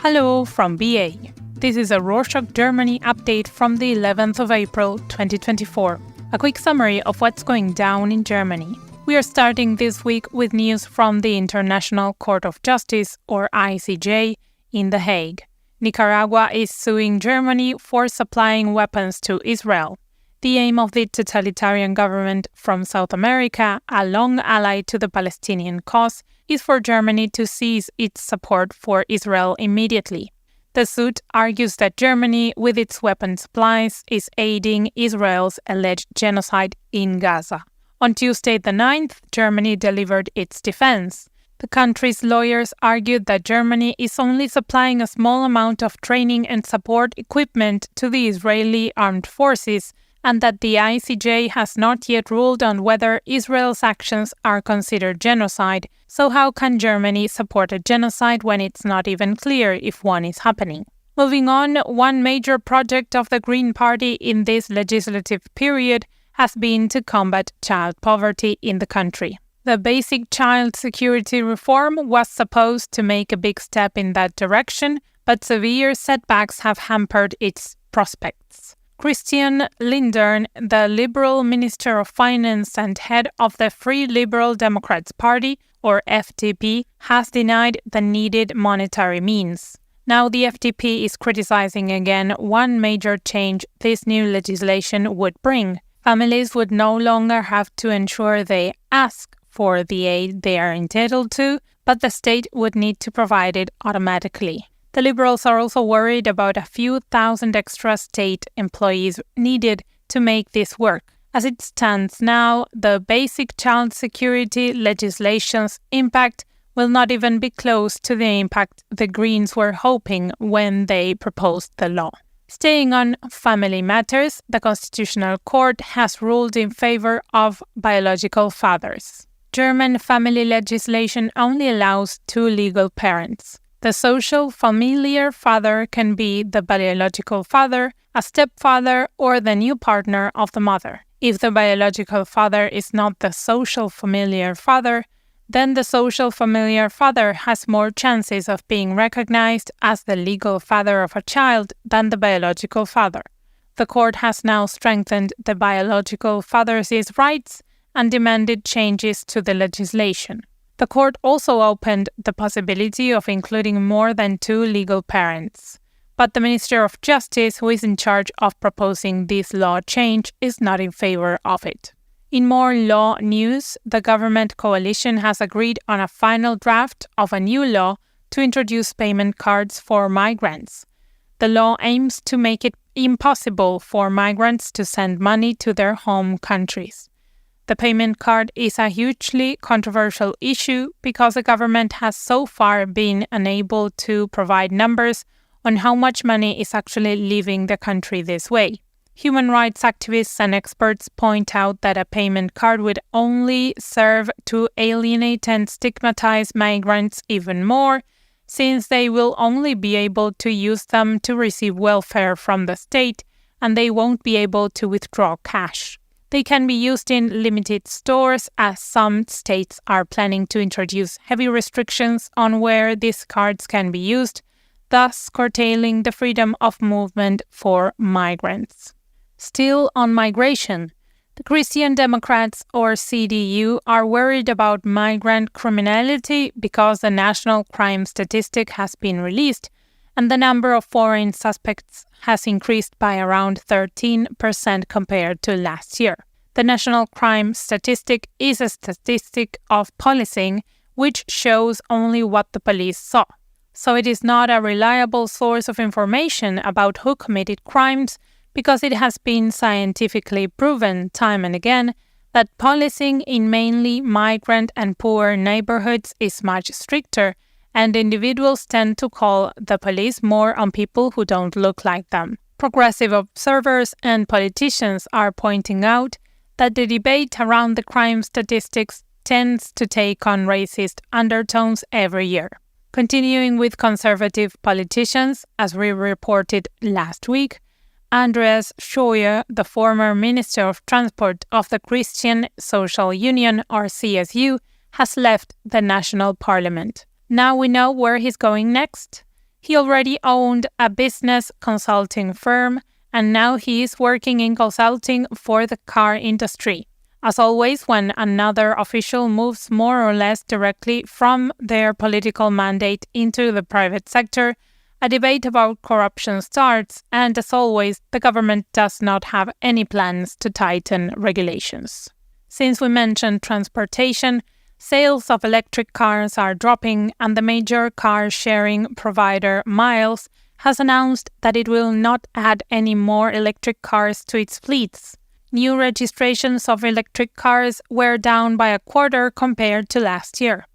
Hello from BA. This is a Rorschach Germany update from the 11th of April 2024. A quick summary of what's going down in Germany. We are starting this week with news from the International Court of Justice, or ICJ, in The Hague. Nicaragua is suing Germany for supplying weapons to Israel. The aim of the totalitarian government from South America, a long ally to the Palestinian cause, is for Germany to cease its support for Israel immediately. The suit argues that Germany, with its weapon supplies, is aiding Israel's alleged genocide in Gaza. On Tuesday the 9th, Germany delivered its defense. The country's lawyers argued that Germany is only supplying a small amount of training and support equipment to the Israeli armed forces, and that the ICJ has not yet ruled on whether Israel's actions are considered genocide, so how can Germany support a genocide when it's not even clear if one is happening? Moving on, one major project of the Green Party in this legislative period has been to combat child poverty in the country. The basic child security reform was supposed to make a big step in that direction, but severe setbacks have hampered its prospects. Christian Lindner, the Liberal Minister of Finance and head of the Free Liberal Democrats Party, or FDP, has denied the needed monetary means. Now the FDP is criticizing again one major change this new legislation would bring. Families would no longer have to ensure they ask for the aid they are entitled to, but the state would need to provide it automatically. The Liberals are also worried about a few thousand extra state employees needed to make this work. As it stands now, the basic child security legislation's impact will not even be close to the impact the Greens were hoping when they proposed the law. Staying on family matters, the Constitutional Court has ruled in favor of biological fathers. German family legislation only allows two legal parents. The social familiar father can be the biological father, a stepfather, or the new partner of the mother. If the biological father is not the social familiar father, then the social familiar father has more chances of being recognized as the legal father of a child than the biological father. The court has now strengthened the biological father's rights and demanded changes to the legislation. The court also opened the possibility of including more than two legal parents. But the Minister of Justice, who is in charge of proposing this law change, is not in favor of it. In more law news, the government coalition has agreed on a final draft of a new law to introduce payment cards for migrants. The law aims to make it impossible for migrants to send money to their home countries. The payment card is a hugely controversial issue because the government has so far been unable to provide numbers on how much money is actually leaving the country this way. Human rights activists and experts point out that a payment card would only serve to alienate and stigmatize migrants even more, since they will only be able to use them to receive welfare from the state, and they won't be able to withdraw cash. They can be used in limited stores, as some states are planning to introduce heavy restrictions on where these cards can be used, thus curtailing the freedom of movement for migrants. Still on migration, the Christian Democrats, or CDU, are worried about migrant criminality because the national crime statistic has been released and the number of foreign suspects has increased by around 13% compared to last year. The national crime statistic is a statistic of policing which shows only what the police saw. So it is not a reliable source of information about who committed crimes because it has been scientifically proven time and again that policing in mainly migrant and poor neighborhoods is much stricter, and individuals tend to call the police more on people who don't look like them. Progressive observers and politicians are pointing out that the debate around the crime statistics tends to take on racist undertones every year. Continuing with conservative politicians, as we reported last week, Andreas Scheuer, the former Minister of Transport of the Christian Social Union, or CSU, has left the national parliament. Now we know where he's going next. He already owned a business consulting firm, and now he is working in consulting for the car industry. As always, when another official moves more or less directly from their political mandate into the private sector, a debate about corruption starts, and as always, the government does not have any plans to tighten regulations. Since we mentioned transportation, sales of electric cars are dropping, and the major car-sharing provider Miles has announced that it will not add any more electric cars to its fleets. New registrations of electric cars were down by a quarter compared to last year.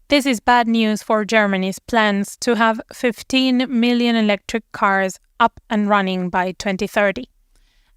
This is bad news for Germany's plans to have 15 million electric cars up and running by 2030.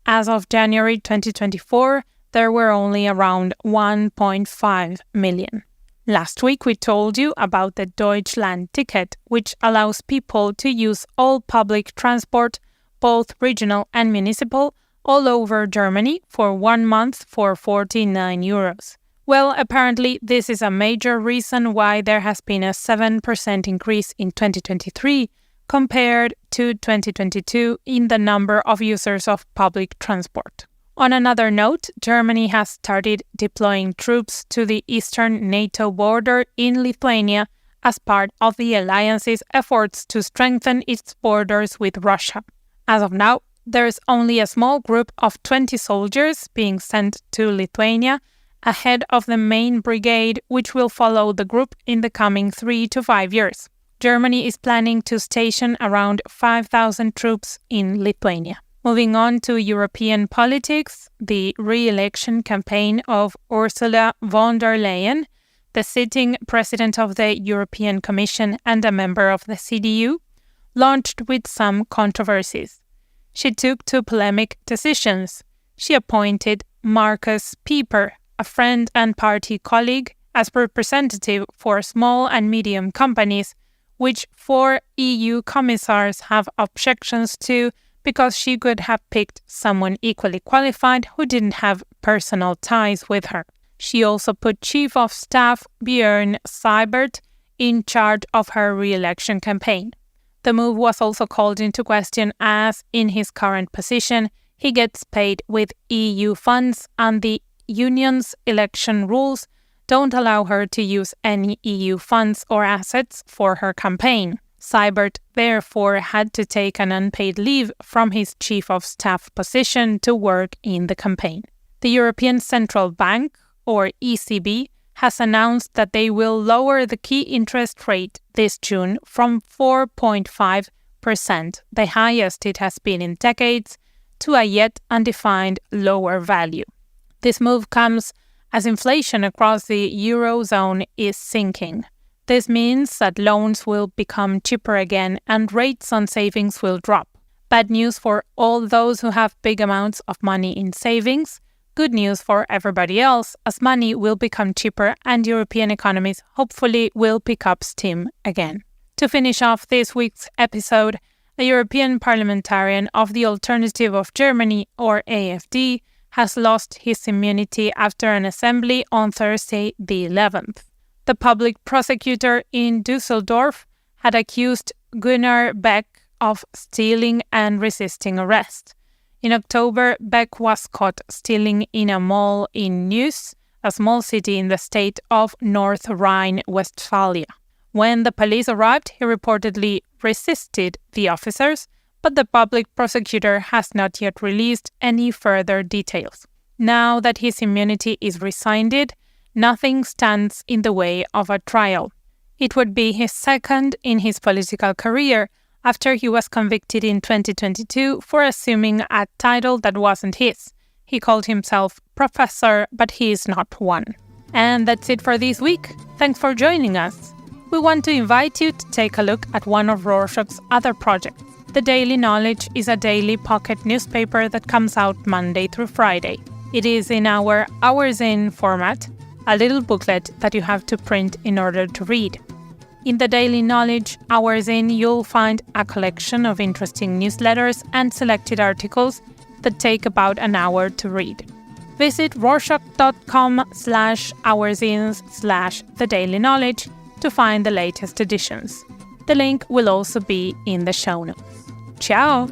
As of January 2024, there were only around 1.5 million. Last week we told you about the Deutschland ticket, which allows people to use all public transport, both regional and municipal, all over Germany for 1 month for 49 euros. Well, apparently this is a major reason why there has been a 7% increase in 2023 compared to 2022 in the number of users of public transport. On another note, Germany has started deploying troops to the eastern NATO border in Lithuania as part of the alliance's efforts to strengthen its borders with Russia. As of now, there is only a small group of 20 soldiers being sent to Lithuania ahead of the main brigade, which will follow the group in the coming 3 to 5 years. Germany is planning to station around 5,000 troops in Lithuania. Moving on to European politics, the re-election campaign of Ursula von der Leyen, the sitting president of the European Commission and a member of the CDU, launched with some controversies. She took 2 polemic decisions. She appointed Markus Pieper, a friend and party colleague, as representative for small and medium companies, which 4 EU commissars have objections to because she could have picked someone equally qualified who didn't have personal ties with her. She also put Chief of Staff Björn Seibert in charge of her re-election campaign. The move was also called into question as, in his current position, he gets paid with EU funds and the Union's election rules don't allow her to use any EU funds or assets for her campaign. Seibert therefore had to take an unpaid leave from his Chief of Staff position to work in the campaign. The European Central Bank, or ECB, has announced that they will lower the key interest rate this June from 4.5%, the highest it has been in decades, to a yet undefined lower value. This move comes as inflation across the Eurozone is sinking. This means that loans will become cheaper again and rates on savings will drop. Bad news for all those who have big amounts of money in savings. Good news for everybody else, as money will become cheaper and European economies hopefully will pick up steam again. To finish off this week's episode, a European parliamentarian of the Alternative of Germany, or AfD, has lost his immunity after an assembly on Thursday the 11th. The public prosecutor in Düsseldorf had accused Gunnar Beck of stealing and resisting arrest. In October, Beck was caught stealing in a mall in Neuss, a small city in the state of North Rhine-Westphalia. When the police arrived, he reportedly resisted the officers, but the public prosecutor has not yet released any further details. Now that his immunity is rescinded, nothing stands in the way of a trial. It would be his second in his political career after he was convicted in 2022 for assuming a title that wasn't his. He called himself professor, but he is not one. And that's it for this week. Thanks for joining us. We want to invite you to take a look at one of Rorschach's other projects. The Daily Knowledge is a daily pocket newspaper that comes out Monday through Friday. It is in our Hours In format, a little booklet that you have to print in order to read. In the Daily Knowledge Hours In, you'll find a collection of interesting newsletters and selected articles that take about an hour to read. Visit rorschach.com/hoursin/thedailyKnowledge to find the latest editions. The link will also be in the show notes. Ciao!